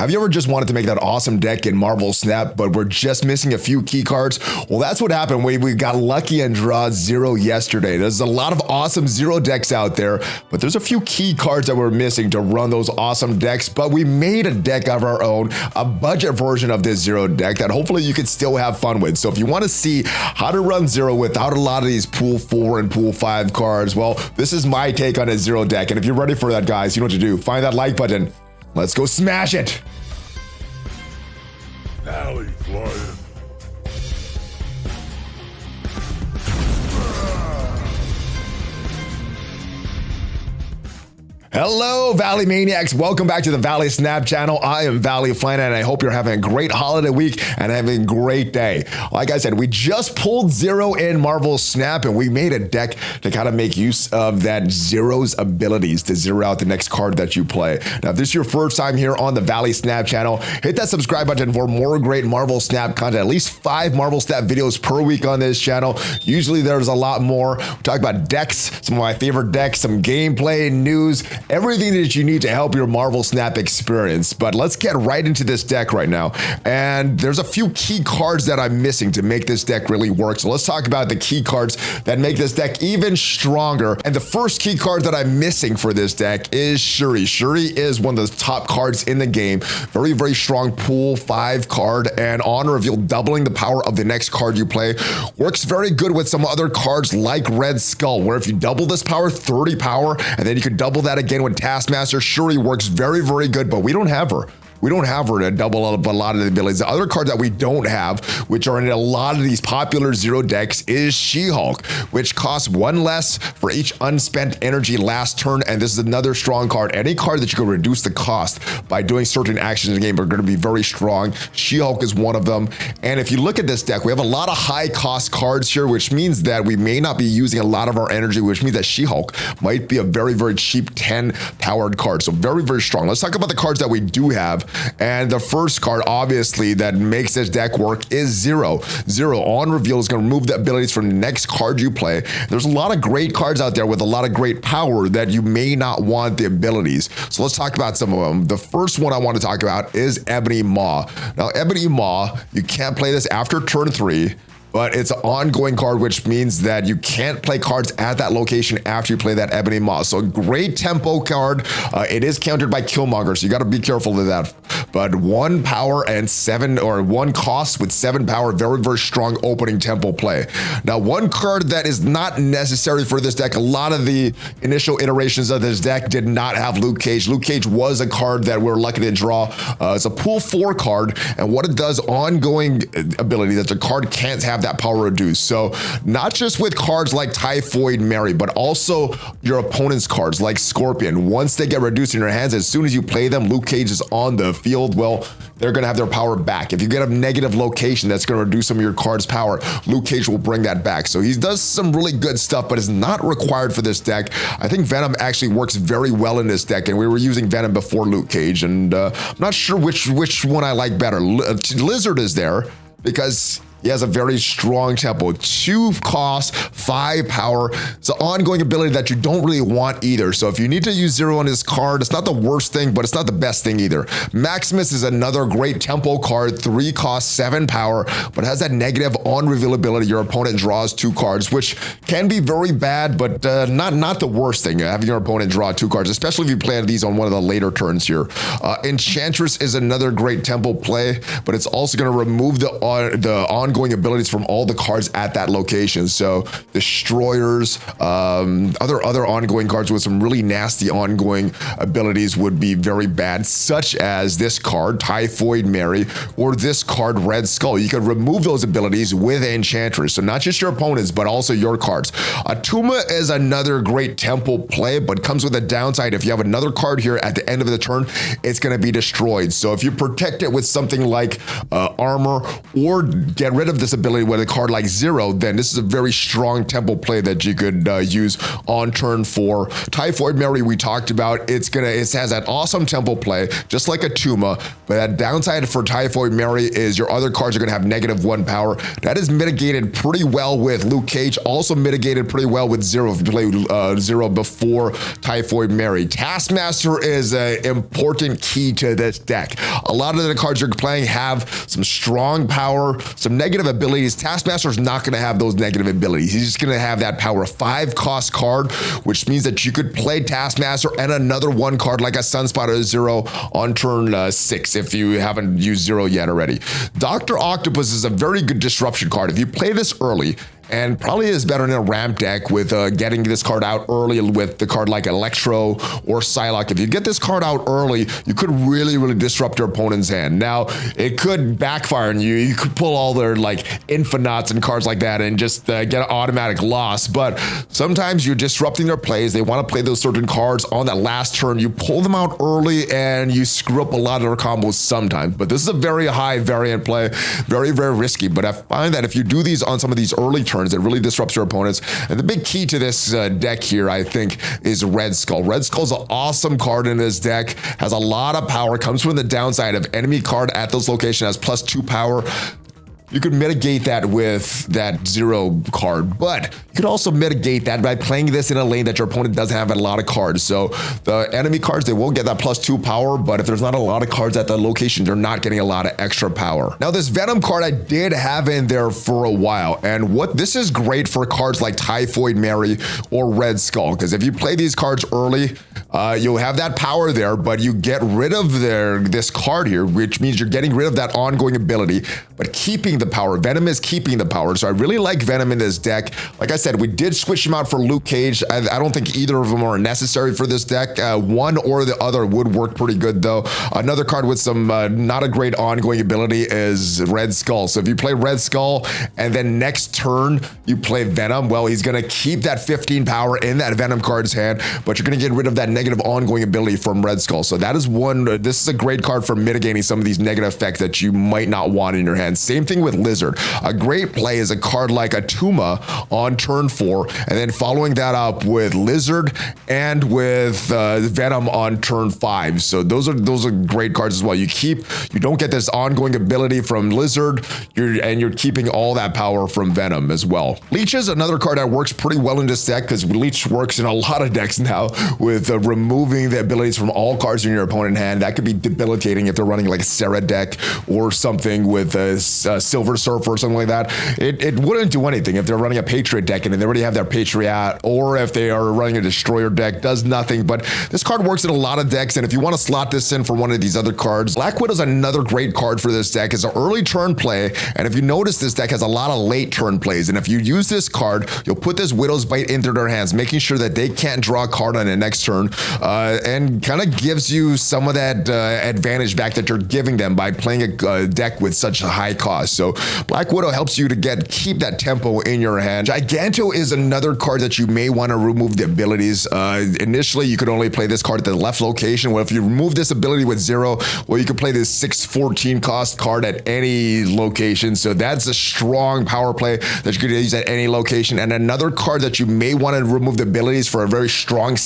Have you ever just wanted to make that awesome deck in Marvel Snap, but we're just missing a few key cards? Well, that's what happened. We got lucky and draw 0 yesterday. There's a lot of awesome 0 decks out there, but there's a few key cards that we're missing to run those awesome decks. But we made a deck of our own, a budget version of this 0 deck that hopefully you can still have fun with. So if you want to see how to run 0 without a lot of these pool 4 and pool 5 cards, well, this is my take on a 0 deck. And if you're ready for that, guys, you know what to do. Find that like button. Let's go smash it. ValleyFlyin. Hello, Valley Maniacs. Welcome back to the Valley Snap channel. I am ValleyFlyin, and I hope you're having a great holiday week and having a great day. Like I said, we just pulled 0 in Marvel Snap, and we made a deck to kind of make use of that 0's abilities to 0 out the next card that you play. Now, if this is your first time here on the Valley Snap channel, hit that subscribe button for more great Marvel Snap content. At least 5 Marvel Snap videos per week on this channel. Usually there's a lot more. We talk about decks, some of my favorite decks, some gameplay, news, everything that you need to help your Marvel Snap experience. But let's get right into this deck right now. And there's a few key cards that I'm missing to make this deck really work. So let's talk about the key cards that make this deck even stronger. And the first key card that I'm missing for this deck is SHURI. SHURI is one of the top cards in the game. Very, very strong pool 5 card, and on reveal, doubling the power of the next card you play. Works very good with some other cards like Red Skull, where if you double this power, 30 power, and then you can double that again with Taskmaster. SHURI works very, very good, but we don't have her. We don't have her to double up a lot of the abilities. The other card that we don't have, which are in a lot of these popular 0 decks, is She-Hulk, which costs 1 less for each unspent energy last turn. And this is another strong card. Any card that you can reduce the cost by doing certain actions in the game are going to be very strong. She-Hulk is one of them. And if you look at this deck, we have a lot of high cost cards here, which means that we may not be using a lot of our energy, which means that She-Hulk might be a very, very cheap 10 powered card. So very, very strong. Let's talk about the cards that we do have. And the first card, obviously, that makes this deck work is 0. 0 on reveal is going to remove the abilities from the next card you play. There's a lot of great cards out there with a lot of great power that you may not want the abilities. So let's talk about some of them. The first one I want to talk about is Ebony Maw. Now, Ebony Maw, you can't play this after turn 3. But it's an ongoing card, which means that you can't play cards at that location after you play that Ebony Maw. So a great tempo card. It is countered by Killmonger, so you got to be careful of that. But 1 power and 7, or 1 cost with 7 power, very, very strong opening tempo play. Now, one card that is not necessary for this deck, a lot of the initial iterations of this deck did not have Luke Cage. Luke Cage was a card that we're lucky to draw. It's a pool 4 card, and what it does, ongoing ability that the card can't have that power reduced. So not just with cards like Typhoid Mary, but also your opponent's cards like Scorpion. Once they get reduced in your hands, as soon as you play them, Luke Cage is on the field. Well, they're going to have their power back. If you get a negative location that's going to reduce some of your card's power, Luke Cage will bring that back. So he does some really good stuff, but is not required for this deck. I think Venom actually works very well in this deck, and we were using Venom before Luke Cage, and I'm not sure which one I like better. Lizard is there because he has a very strong tempo, 2 cost, 5 power. It's an ongoing ability that you don't really want either. So if you need to use 0 on this card, it's not the worst thing, but it's not the best thing either. Maximus is another great tempo card, 3 cost, 7 power, but has that negative on reveal ability. Your opponent draws 2 cards, which can be very bad, but not the worst thing, having your opponent draw 2 cards, especially if you play these on one of the later turns here. Enchantress is another great tempo play, but it's also going to remove the ongoing abilities from all the cards at that location. So Destroyers, other ongoing cards with some really nasty ongoing abilities would be very bad, such as this card, Typhoid Mary, or this card, Red Skull. You can remove those abilities with Enchantress. So not just your opponents, but also your cards. Atuma is another great tempo play, but comes with a downside. If you have another card here at the end of the turn, it's going to be destroyed. So if you protect it with something like armor, or get rid rid of this ability with a card like Zero, then this is a very strong tempo play that you could use on turn 4. Typhoid Mary we talked about, it has that awesome tempo play, just like a Tuma, but that downside for Typhoid Mary is your other cards are gonna have -1 power. That is mitigated pretty well with Luke Cage, also mitigated pretty well with Zero if you play Zero before Typhoid Mary. Taskmaster is an important key to this deck. A lot of the cards you're playing have some strong power, some negative abilities. Taskmaster is not going to have those negative abilities. He's just going to have that power. 5 cost card, which means that you could play Taskmaster and another 1 card like a Sunspot or Zero on turn 6 if you haven't used Zero yet already. Dr. Octopus is a very good disruption card. If you play this early, and probably is better in a ramp deck with getting this card out early with the card like Electro or Psylocke. If you get this card out early, you could really, really disrupt your opponent's hand. Now, it could backfire on you. You could pull all their like Infinauts and cards like that and just get an automatic loss. But sometimes you're disrupting their plays. They want to play those certain cards on that last turn. You pull them out early and you screw up a lot of their combos sometimes. But this is a very high variant play. Very, very risky. But I find that if you do these on some of these early turns, it really disrupts your opponents. And the big key to this deck here, I think, is Red Skull. Red Skull's an awesome card in this deck, has a lot of power, comes from the downside of enemy card at this location, has +2 power. You could mitigate that with that Zero card, but you could also mitigate that by playing this in a lane that your opponent doesn't have a lot of cards. So the enemy cards, they will get that +2 power, but if there's not a lot of cards at the location, they're not getting a lot of extra power. Now, this Venom card I did have in there for a while, and this is great for cards like Typhoid Mary or Red Skull, because if you play these cards early, you'll have that power there, but you get rid of this card here, which means you're getting rid of that ongoing ability, but keeping the power. Venom is keeping the power. So I really like Venom in this deck. Like I said, we did switch him out for Luke Cage. I don't think either of them are necessary for this deck. One or the other would work pretty good though. Another card with some not a great ongoing ability is Red Skull. So if you play Red Skull and then next turn you play Venom, well, he's going to keep that 15 power in that Venom card's hand, but you're going to get rid of that negative ongoing ability from Red Skull. So that is this is a great card for mitigating some of these negative effects that you might not want in your hand. Same thing with Lizard. A great play is a card like a Tuma on turn 4, and then following that up with Lizard and with Venom on turn 5. So those are great cards as well. You don't get this ongoing ability from Lizard, you're keeping all that power from Venom as well. Leech is another card that works pretty well in this deck because Leech works in a lot of decks now with removing the abilities from all cards in your opponent's hand. That could be debilitating if they're running like a Sarah deck or something with a Silver Surfer or something like that. It wouldn't do anything if they're running a Patriot deck and they already have their Patriot, or if they are running a Destroyer deck, does nothing. But this card works in a lot of decks, and if you want to slot this in for one of these other cards, Black Widow's another great card for this deck. It's an early turn play, and if you notice, this deck has a lot of late turn plays, and if you use this card, you'll put this Widow's Bite into their hands, making sure that they can't draw a card on the next turn, and kind of gives you some of that advantage back that you're giving them by playing a deck with such a high cost. So Black Widow helps you to keep that tempo in your hand. Giganto is another card that you may want to remove the abilities. Initially, you could only play this card at the left location. Well, if you remove this ability with Zero, well, you could play this 6/14 cost card at any location. So that's a strong power play that you could use at any location. And another card that you may want to remove the abilities for a very strong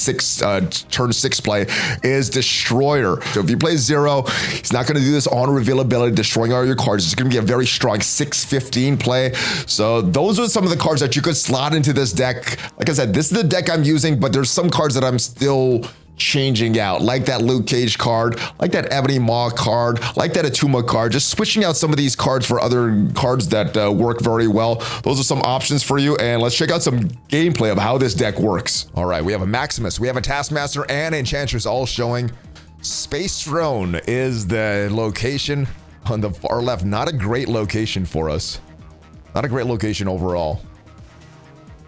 turn 6 play is Destroyer. So if you play Zero, he's not going to do this on reveal ability, destroying all your cards. It's going to be a very strong 6/15 play. So those are some of the cards that you could slot into this deck. Like I said, this is the deck I'm using, but there's some cards that I'm still changing out, like that Luke Cage card, like that Ebony Maw card, like that Atuma card, just switching out some of these cards for other cards that work very well. Those are some options for you, and let's check out some gameplay of how this deck works. All right, we have a Maximus, we have a Taskmaster, and Enchantress all showing. Space Throne is the location on the far left. Not a great location for us. Not a great location overall.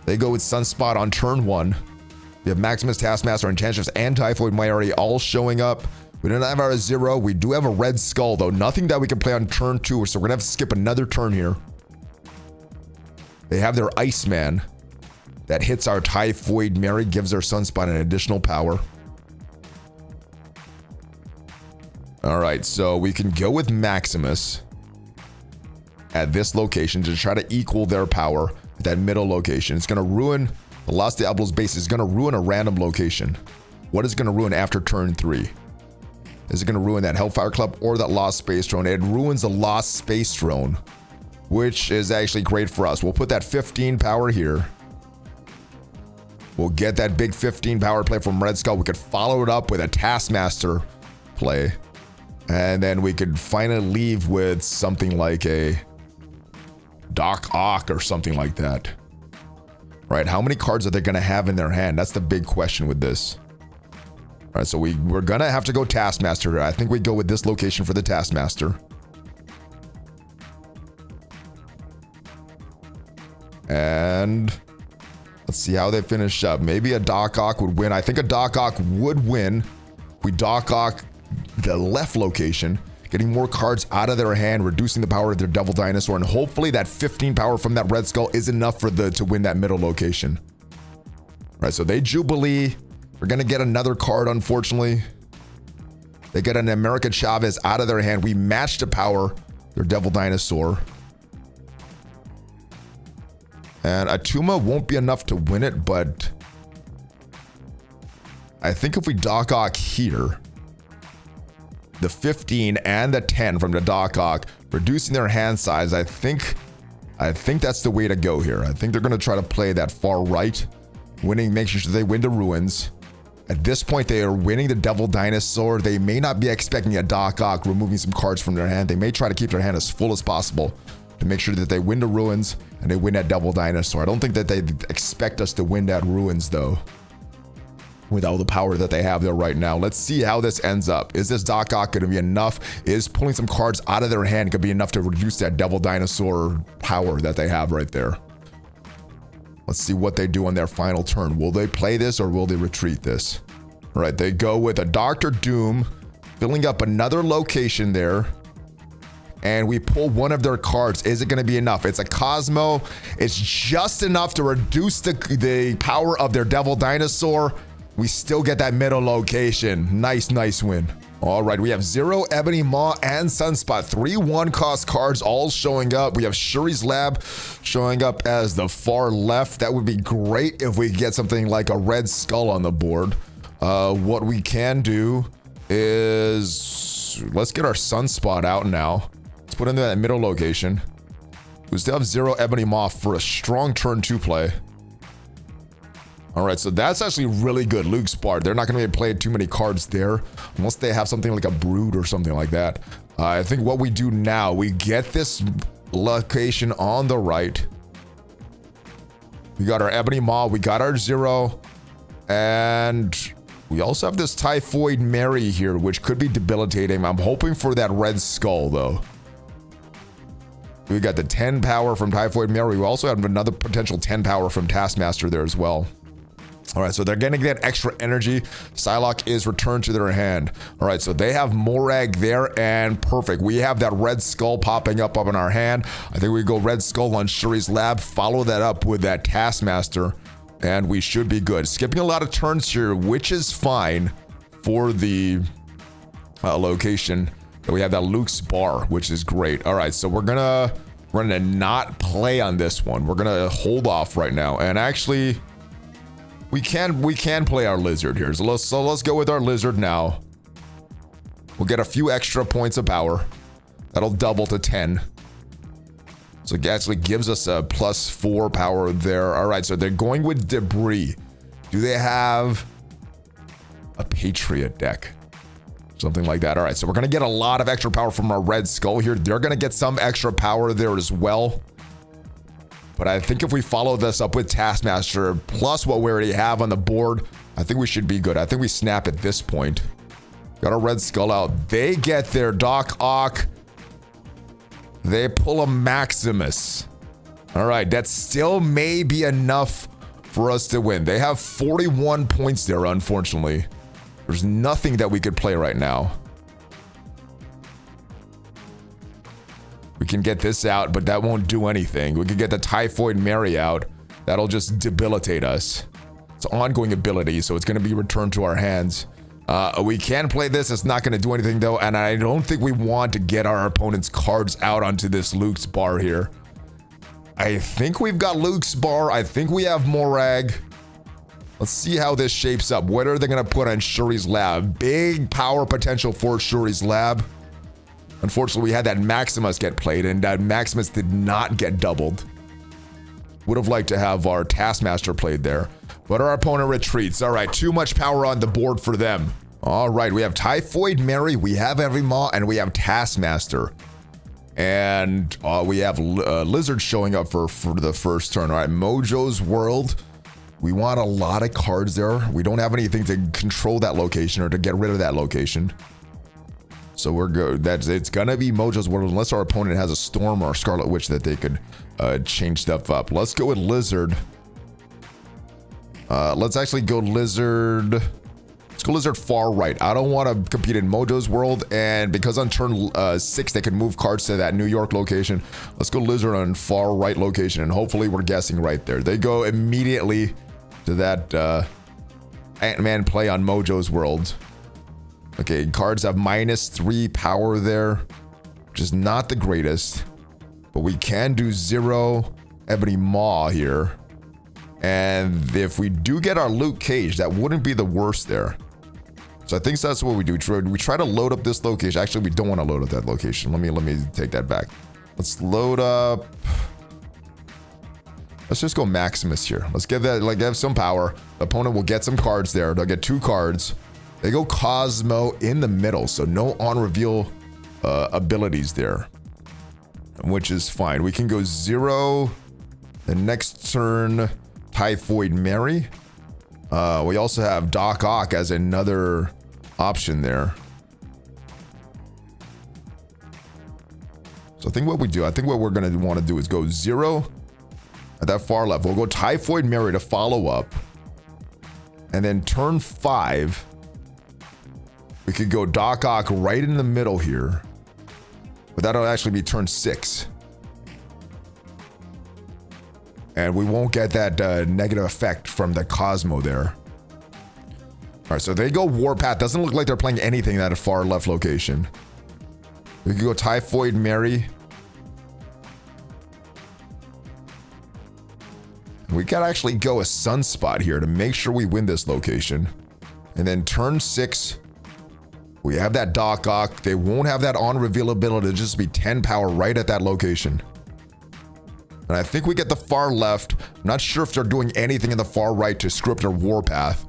They go with Sunspot on turn 1. We have Maximus, Taskmaster, Enchantress, and Typhoid Mary all showing up. We don't have our Zero. We do have a Red Skull, though. Nothing that we can play on turn 2, so we're going to have to skip another turn here. They have their Iceman. That hits our Typhoid Mary, gives our Sunspot an additional power. All right, so we can go with Maximus. at this location to try to equal their power at that middle location. It's going to ruin the Los Diablos base. Is going to ruin a random location. What is going to ruin after turn 3? Is it going to ruin that Hellfire Club or that Lost Space Drone? It ruins the Lost Space Drone, which is actually great for us. We'll put that 15 power here. We'll get that big 15 power play from Red Skull. We could follow it up with a Taskmaster play. And then we could finally leave with something like a Doc Ock or something like that. Right, how many cards are they going to have in their hand? That's the big question with this. All right, so we're going to have to go Taskmaster here. I think we go with this location for the Taskmaster. And let's see how they finish up. Maybe a Doc Ock would win. I think a Doc Ock would win. We Doc Ock the left location, getting more cards out of their hand, reducing the power of their Devil Dinosaur, and hopefully that 15 power from that Red Skull is enough for to win that middle location. All right, so they Jubilee. We're going to get another card, unfortunately. They get an America Chavez out of their hand. We match the power, their Devil Dinosaur. And Atuma won't be enough to win it, but I think if we Doc Ock here, the 15 and the 10 from the Doc Ock, reducing their hand size, I think that's the way to go here. I think they're going to try to play that far right, winning, making sure they win the Ruins. At this point, they are winning the Devil Dinosaur. They may not be expecting a Doc Ock, removing some cards from their hand. They may try to keep their hand as full as possible to make sure that they win the Ruins and they win that Devil Dinosaur. I don't think that they expect us to win that Ruins, though, with all the power that they have there right now. Let's see how this ends up. Is this Doc Ock going to be enough? Is pulling some cards out of their hand going to be enough to reduce that Devil Dinosaur power that they have right there? Let's see what they do on their final turn. Will they play this or will they retreat this? All right, they go with a Dr. Doom, filling up another location there. And we pull one of their cards. Is it going to be enough? It's a Cosmo. It's just enough to reduce the power of their Devil Dinosaur. We still get that middle location. Nice win. All right, we have Zero, Ebony Maw, and Sunspot. 3 1-cost cards all showing up. We have Shuri's Lab showing up as the far left. That would be great if we get something like a Red Skull on the board. What we can do is, let's get our Sunspot out now. Let's put in that middle location. We still have Zero, Ebony Maw for a strong turn 2 play. All right, so that's actually really good. Luke's Bard. They're not going to be playing too many cards there unless they have something like a Brood or something like that. I think what we do now, we get this location on the right. We got our Ebony Maw. We got our Zero. And we also have this Typhoid Mary here, which could be debilitating. I'm hoping for that Red Skull, though. We got the 10 power from Typhoid Mary. We also have another potential 10 power from Taskmaster there as well. All right, so they're going to get extra energy. Psylocke is returned to their hand. All right, so they have Morag there, and perfect. We have that Red Skull popping up in our hand. I think we go Red Skull on Shuri's Lab, follow that up with that Taskmaster, and we should be good. Skipping a lot of turns here, which is fine for the location. And we have that Luke's Bar, which is great. All right, so we're gonna not play on this one. We're gonna hold off right now, and actually, we can play our Lizard here. So let's go with our Lizard now. We'll get a few extra points of power. That'll double to 10. So it actually gives us a +4 power there. All right, so they're going with Debris. Do they have a Patriot deck? Something like that. All right, so we're going to get a lot of extra power from our Red Skull here. They're going to get some extra power there as well. But I think if we follow this up with Taskmaster, plus what we already have on the board, I think we should be good. I think we snap at this point. Got a Red Skull out. They get their Doc Ock. They pull a Maximus. All right, that still may be enough for us to win. They have 41 points there, unfortunately. There's nothing that we could play right now. We can get this out, but that won't do anything. We could get the Typhoid Mary out. That'll just debilitate us. It's an ongoing ability, so it's going to be returned to our hands. We can play this. It's not going to do anything though. And I don't think we want to get our opponent's cards out onto this Luke's bar here. I think we've got Luke's bar. I think we have Morag. Let's see how this shapes up. What are they going to put on Shuri's lab? Big power potential for Shuri's lab. Unfortunately, we had that Maximus get played, and that Maximus did not get doubled. Would have liked to have our Taskmaster played there. But our opponent retreats. All right, too much power on the board for them. All right, we have Typhoid Mary, we have Every Maw, and we have Taskmaster. And we have Lizard showing up for the first turn. All right, Mojo's World. We want a lot of cards there. We don't have anything to control that location or to get rid of that location. So we're good. It's gonna be Mojo's World unless our opponent has a Storm or a Scarlet Witch that they could change stuff up. Let's go with Lizard. Let's actually go Lizard. Let's go Lizard far right. I don't want to compete in Mojo's World, and because on turn 6 they can move cards to that New York location. Let's go Lizard on far right location, and hopefully we're guessing right there. They go immediately to that Ant-Man play on Mojo's World. Okay, cards have -3 power there, which is not the greatest, but we can do 0 Ebony Maw here. And if we do get our Luke Cage, that wouldn't be the worst there. So I think that's what we do. We try to load up this location. Actually, we don't want to load up that location. Let me take that back. Let's load up. Let's just go Maximus here. Let's give that, like, have some power. The opponent will get some cards there. They'll get 2 cards. They go Cosmo in the middle, so no on-reveal abilities there, which is fine. We can go 0 the next turn. Typhoid Mary. We also have Doc Ock as another option there. So I think what we're going to want to do is go 0 at that far left. We'll go Typhoid Mary to follow up. And then turn 5, we could go Doc Ock right in the middle here. But that'll actually be turn 6. And we won't get that negative effect from the Cosmo there. All right, so they go Warpath. Doesn't look like they're playing anything at a far left location. We could go Typhoid Mary. We gotta actually go a Sunspot here to make sure we win this location. And then turn 6, we have that Doc Ock. They won't have that on-reveal ability to just be 10 power right at that location. And I think we get the far left. I'm not sure if they're doing anything in the far right to script their Warpath.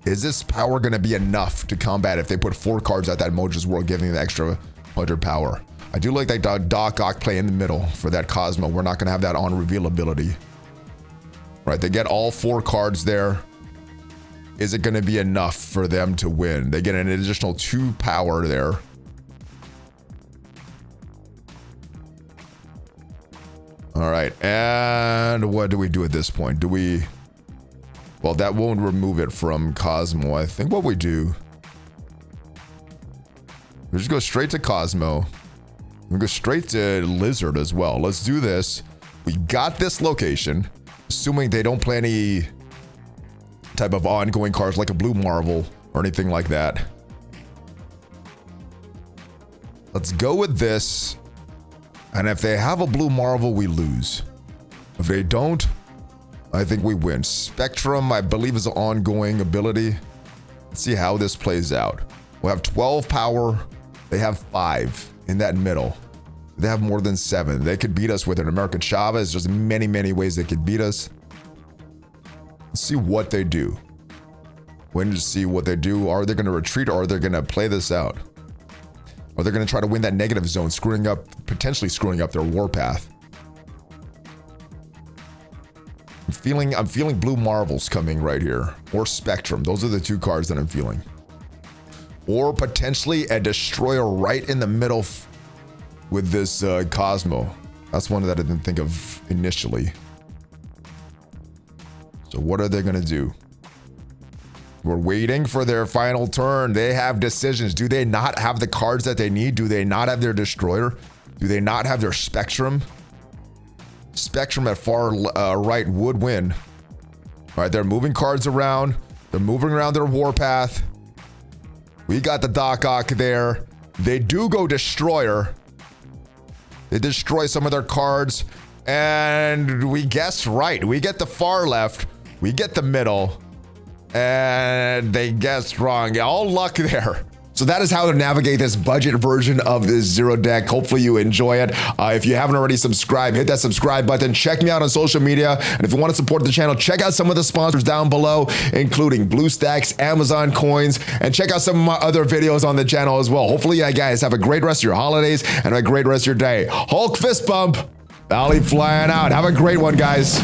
Is this power going to be enough to combat if they put 4 cards at that Mojo's World, giving the extra 100 power? I do like that Doc Ock play in the middle for that Cosmo. We're not going to have that on-reveal ability. Right, they get all 4 cards there. Is it going to be enough for them to win? They get an additional 2 power there. All right, and what do we do at this point? Do we... Well, that won't remove it from Cosmo. I think what we do... We just go straight to Cosmo. We go straight to Lizard as well. Let's do this. We got this location. Assuming they don't play any type of ongoing cards like a Blue Marvel or anything like that. Let's go with this. And if they have a Blue Marvel, we lose. If they don't, I think we win. Spectrum, I believe, is an ongoing ability. Let's see how this plays out. We'll have 12 power. They have 5 in that middle. They have more than 7. They could beat us with an American Chavez. There's many, many ways they could beat us. Let's see what they do. When to see what they do. Are they going to retreat, or are they going to play this out? Or they're going to try to win that negative zone, potentially screwing up their Warpath. I'm feeling Blue Marvels coming right here, or Spectrum. Those are the 2 cards that I'm feeling. Or potentially a Destroyer right in the middle with this Cosmo. That's one that I didn't think of initially. So what are they going to do? We're waiting for their final turn. They have decisions. Do they not have the cards that they need? Do they not have their Destroyer? Do they not have their Spectrum? Spectrum at far right would win. All right, they're moving cards around. They're moving around their Warpath. We got the Doc Ock there. They do go Destroyer. They destroy some of their cards. And we guessed right. We get the far left. We get the middle. And they guessed wrong. All luck there. So that is how to navigate this budget version of this Zero deck. Hopefully you enjoy it. If you haven't already subscribed, hit that subscribe button. Check me out on social media. And if you want to support the channel, check out some of the sponsors down below, including BlueStacks, Amazon Coins, and check out some of my other videos on the channel as well. Hopefully you guys have a great rest of your holidays and a great rest of your day. Hulk fist bump. ValleyFlyin out. Have a great one, guys.